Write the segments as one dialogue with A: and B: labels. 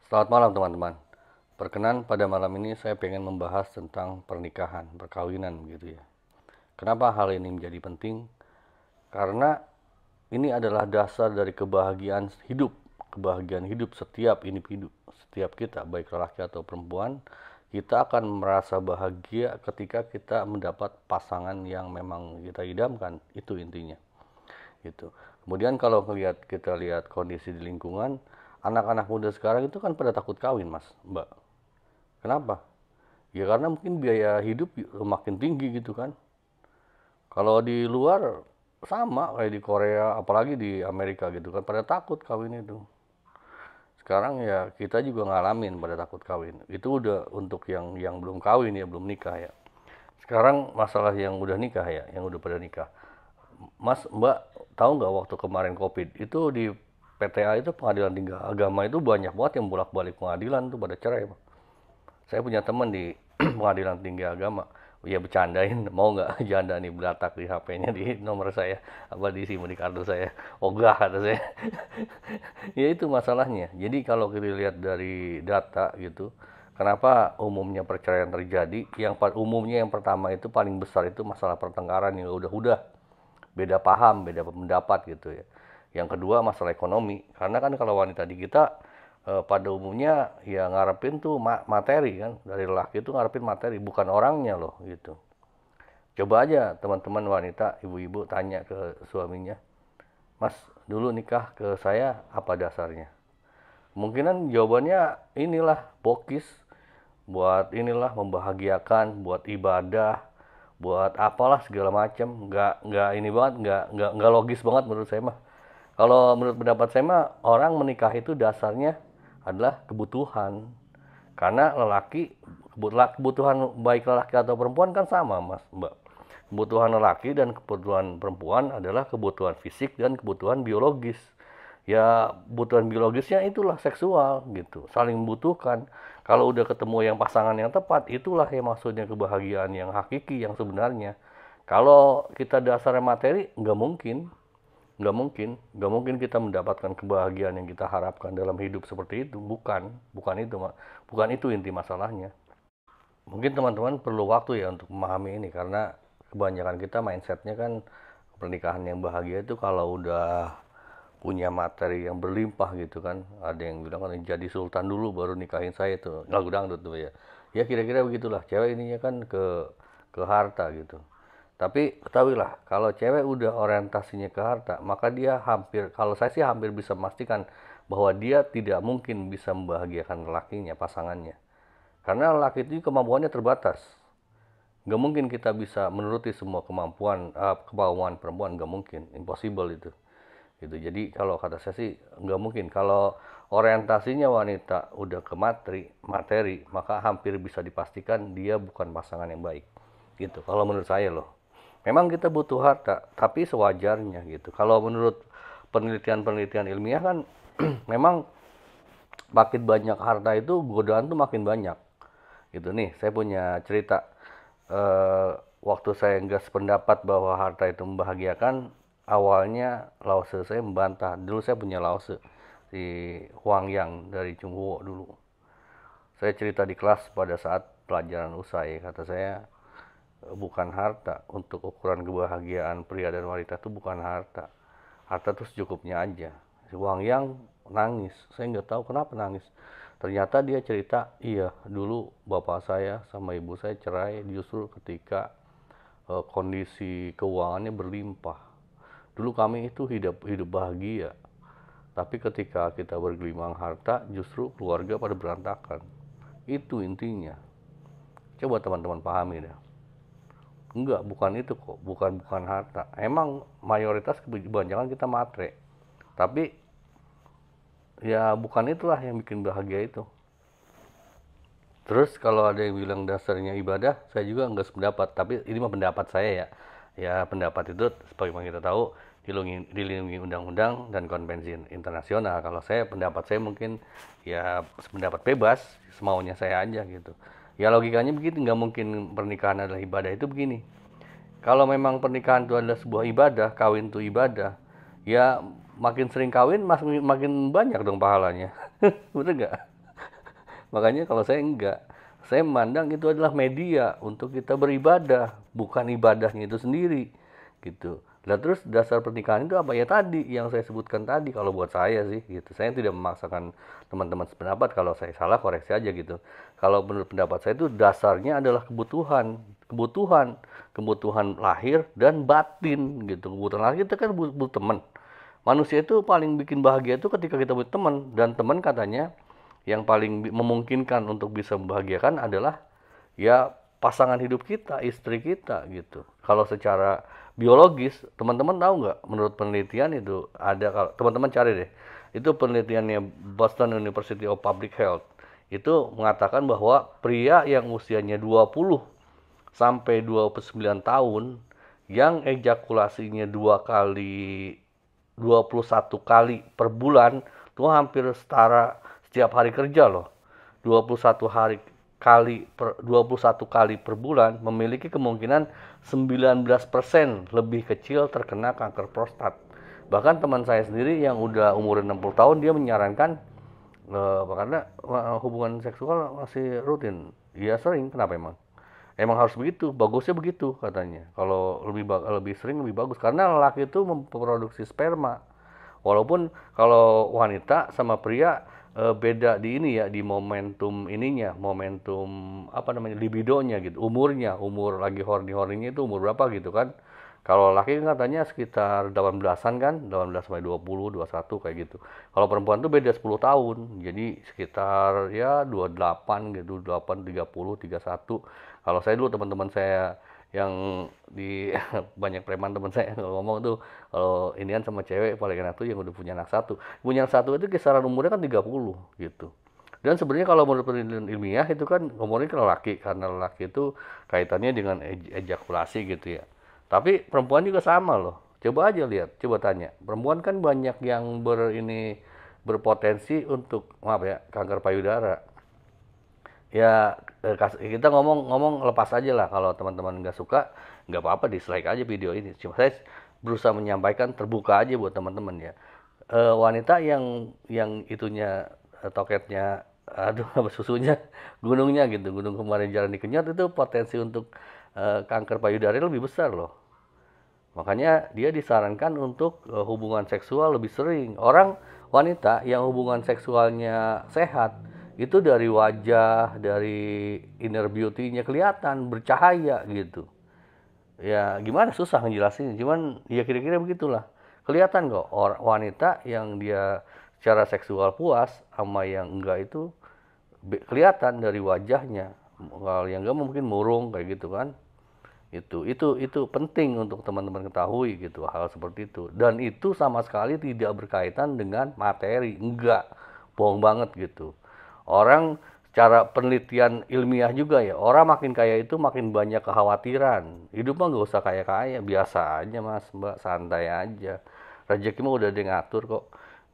A: Selamat malam teman-teman. Perkenan pada malam ini saya pengen membahas tentang pernikahan, perkawinan begitu ya. Kenapa hal ini menjadi penting? Karena ini adalah dasar dari kebahagiaan hidup setiap individu, setiap kita, baik lelaki atau perempuan. Kita akan merasa bahagia ketika kita mendapat pasangan yang memang kita idamkan, itu intinya. Gitu. Kemudian kalau kita lihat kondisi di lingkungan, anak-anak muda sekarang itu kan pada takut kawin, Mas, Mbak. Kenapa? Ya karena mungkin biaya hidup makin tinggi gitu kan. Kalau di luar sama kayak di Korea, apalagi di Amerika gitu kan, pada takut kawin itu. Sekarang ya kita juga ngalamin pada takut kawin. Itu udah untuk yang belum kawin ya, belum nikah ya. Sekarang masalah yang udah nikah ya, yang udah pada nikah. Mas, Mbak, tahu nggak waktu kemarin COVID itu di PTA itu pengadilan tinggi agama itu banyak banget yang bolak-balik pengadilan tuh pada cerai, Pak. Saya punya teman di pengadilan tinggi agama. Ya bercandain, mau nggak janda nih belatak di HP-nya di nomor saya, apa di SIM di kartu saya. Oh enggak, kata saya. Ya itu masalahnya. Jadi kalau kita lihat dari data gitu, kenapa umumnya perceraian terjadi? Umumnya yang pertama itu paling besar itu masalah pertengkaran yang udah beda paham, beda pendapat gitu ya. Yang kedua masalah ekonomi, karena kan kalau wanita di kita pada umumnya ya ngarepin tuh materi kan, dari laki itu ngarepin materi bukan orangnya loh gitu. Coba aja teman-teman wanita, ibu-ibu tanya ke suaminya, Mas dulu nikah ke saya apa dasarnya? Kemungkinan jawabannya inilah bokis, buat inilah membahagiakan, buat ibadah, buat apalah segala macam. Nggak ini banget, nggak logis banget menurut saya mah. Kalau menurut pendapat saya mah orang menikah itu dasarnya adalah kebutuhan. Karena kebutuhan baik lelaki atau perempuan kan sama, Mas, Mbak. Kebutuhan lelaki dan kebutuhan perempuan adalah kebutuhan fisik dan kebutuhan biologis. Ya, kebutuhan biologisnya itulah seksual gitu, saling membutuhkan. Kalau udah ketemu yang pasangan yang tepat, itulah yang maksudnya kebahagiaan yang hakiki, yang sebenarnya. Kalau kita dasarnya materi, nggak mungkin kita mendapatkan kebahagiaan yang kita harapkan dalam hidup seperti itu. Bukan itu inti masalahnya. Mungkin teman-teman perlu waktu ya untuk memahami ini karena kebanyakan kita mindsetnya kan pernikahan yang bahagia itu kalau udah punya materi yang berlimpah gitu kan. Ada yang bilang kan jadi sultan dulu baru nikahin saya itu lagu dangdut tuh ya. Ya kira-kira begitulah, cewek ininya kan ke harta gitu. Tapi ketahuilah, kalau cewek udah orientasinya ke harta, maka dia kalau saya sih hampir bisa memastikan bahwa dia tidak mungkin bisa membahagiakan lelakinya, pasangannya. Karena lelaki itu kemampuannya terbatas. Nggak mungkin kita bisa menuruti semua kemauan perempuan, nggak mungkin, impossible itu. Gitu. Jadi kalau kata saya sih nggak mungkin. Kalau orientasinya wanita udah ke materi, maka hampir bisa dipastikan dia bukan pasangan yang baik. Gitu. Kalau menurut saya loh. Memang kita butuh harta, tapi sewajarnya gitu. Kalau menurut penelitian-penelitian ilmiah kan memang makin banyak harta itu godaan tuh makin banyak. Gitu nih, saya punya cerita. Waktu saya nggak sependapat bahwa harta itu membahagiakan, awalnya lause saya membantah. Dulu saya punya lause di Huang Yang dari Chunghuo dulu. Saya cerita di kelas pada saat pelajaran usai, kata saya bukan harta untuk ukuran kebahagiaan pria dan wanita itu bukan harta. Harta itu secukupnya aja. Si Huang Yang nangis, saya nggak tahu kenapa nangis. Ternyata dia cerita, iya dulu bapak saya sama ibu saya cerai justru ketika kondisi keuangannya berlimpah. Dulu kami itu hidup hidup bahagia, tapi ketika kita bergelimang harta justru keluarga pada berantakan. Itu intinya. Coba teman-teman pahami deh. Enggak, bukan itu kok, bukan harta. Emang mayoritas kebanyakan kita matre, tapi ya bukan itulah yang bikin bahagia itu. Terus kalau ada yang bilang dasarnya ibadah, saya juga nggak sependapat. Tapi ini mah pendapat saya ya. Ya pendapat itu sebagaimana kita tahu dilindungi undang-undang dan konvensi internasional. Kalau pendapat saya mungkin ya pendapat bebas, semaunya saya aja gitu. Ya logikanya begitu, nggak mungkin pernikahan adalah ibadah itu begini. Kalau memang pernikahan itu adalah sebuah ibadah, kawin itu ibadah, ya makin sering kawin makin banyak dong pahalanya. Bener nggak? Makanya kalau saya enggak, saya memandang itu adalah media untuk kita beribadah, bukan ibadahnya itu sendiri, gitu. Nah terus dasar pernikahan itu apa ya tadi yang saya sebutkan tadi kalau buat saya sih gitu. Saya tidak memaksakan teman-teman sependapat, kalau saya salah koreksi aja gitu. Kalau menurut pendapat saya itu dasarnya adalah kebutuhan, kebutuhan, kebutuhan lahir dan batin gitu. Kebutuhan lahir kita kan butuh teman. Manusia itu paling bikin bahagia itu ketika kita punya teman, dan teman katanya yang paling memungkinkan untuk bisa membahagiakan adalah ya pasangan hidup kita, istri kita gitu. Kalau secara biologis, teman-teman tahu nggak? Menurut penelitian itu ada, kalau teman-teman cari deh, itu penelitiannya Boston University of Public Health itu mengatakan bahwa pria yang usianya 20 sampai 29 tahun yang ejakulasinya 21 kali per bulan itu hampir setara setiap hari kerja loh. 21 kali per bulan memiliki kemungkinan 19% lebih kecil terkena kanker prostat. Bahkan teman saya sendiri yang udah umur 60 tahun dia menyarankan karena hubungan seksual masih rutin. Iya sering, kenapa emang? Emang harus begitu, bagusnya begitu katanya. Kalau lebih sering lebih bagus karena lelaki itu memproduksi sperma. Walaupun kalau wanita sama pria beda di ini ya, di momentum ininya, momentum apa namanya, libidonya gitu, umur lagi horny-hornynya itu umur berapa gitu kan. Kalau laki katanya sekitar 18-an kan, 18 sampai 20, 21 kayak gitu. Kalau perempuan tuh beda 10 tahun. Jadi sekitar ya 28 gitu, 8, 30, 31. Kalau saya dulu teman-teman saya yang di banyak preman teman saya ngomong tuh, kalau inian sama cewek paling enak tuh yang udah punya anak satu. Punya anak satu itu kisaran umurnya kan 30 gitu. Dan sebenarnya kalau menurut penelitian ilmiah itu kan umurnya ke lelaki, karena lelaki itu kaitannya dengan ejakulasi gitu ya. Tapi perempuan juga sama loh. Coba aja lihat, coba tanya. Perempuan kan banyak yang berpotensi untuk maaf ya, kanker payudara. Ya kita ngomong lepas aja lah, kalau teman-teman nggak suka nggak apa-apa, dislike aja video ini. Cuma saya berusaha menyampaikan terbuka aja buat teman-teman ya. Wanita yang itunya toketnya aduh apa susunya gunungnya gitu, gunung kemarin jalan dikenyot itu potensi untuk kanker payudara lebih besar loh. Makanya dia disarankan untuk hubungan seksual lebih sering. Orang wanita yang hubungan seksualnya sehat itu dari wajah, dari inner beauty-nya kelihatan bercahaya gitu. Ya gimana, susah ngejelasin, cuman ya kira-kira begitulah. Kelihatan kok wanita yang dia secara seksual puas sama yang enggak itu kelihatan dari wajahnya. Kalau yang enggak mungkin murung kayak gitu kan. Itu penting untuk teman-teman ketahui gitu, hal seperti itu. Dan itu sama sekali tidak berkaitan dengan materi, enggak. Bohong banget gitu. Orang secara penelitian ilmiah juga ya, orang makin kaya itu makin banyak kekhawatiran. Hidup mah nggak usah kaya-kaya, biasa aja mas, mbak, santai aja. Rezeki mah udah ada yang ngatur kok.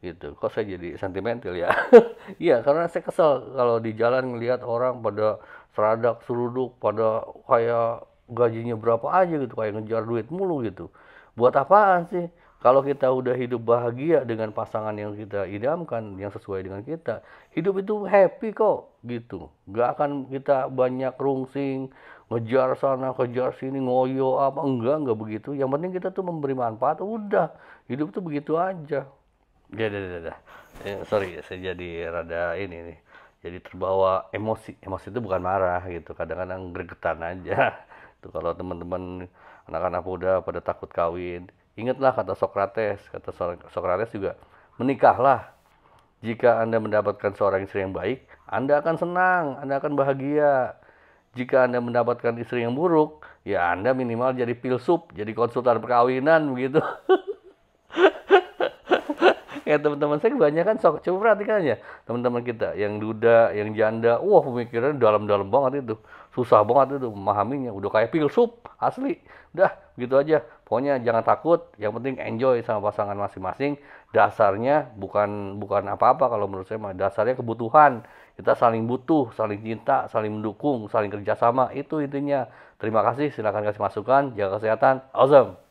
A: Gitu. Kok saya jadi sentimental ya? Iya, karena saya kesel kalau di jalan ngelihat orang pada seradak seruduk, pada kayak gajinya berapa aja gitu, kayak ngejar duit mulu gitu. Buat apaan sih? Kalau kita udah hidup bahagia dengan pasangan yang kita idamkan, yang sesuai dengan kita, hidup itu happy kok gitu. Gak akan kita banyak rungsing, ngejar sana, kejar sini, ngoyo apa, enggak begitu. Yang penting kita tuh memberi manfaat, udah. Hidup tuh begitu aja. Ya. Sorry, saya jadi rada ini nih. Jadi terbawa emosi. Emosi itu bukan marah gitu. Kadang-kadang gregetan aja. Tuh kalau teman-teman anak-anak muda pada takut kawin, ingatlah kata Socrates. Kata Socrates juga, menikahlah. Jika Anda mendapatkan seorang istri yang baik, Anda akan senang, Anda akan bahagia. Jika Anda mendapatkan istri yang buruk, ya Anda minimal jadi filsuf, jadi konsultan perkawinan begitu. Ya teman-teman saya kebanyakan coba perhatikan aja teman-teman kita yang duda, yang janda, wah pemikirannya dalam-dalam banget itu, susah banget itu memahaminya, udah kayak filsuf asli. Udah gitu aja, pokoknya jangan takut, yang penting enjoy sama pasangan masing-masing. Dasarnya bukan apa-apa, kalau menurut saya mah dasarnya kebutuhan. Kita saling butuh, saling cinta, saling mendukung, saling kerjasama, itu intinya. Terima kasih, silakan kasih masukan, jaga kesehatan, awesome.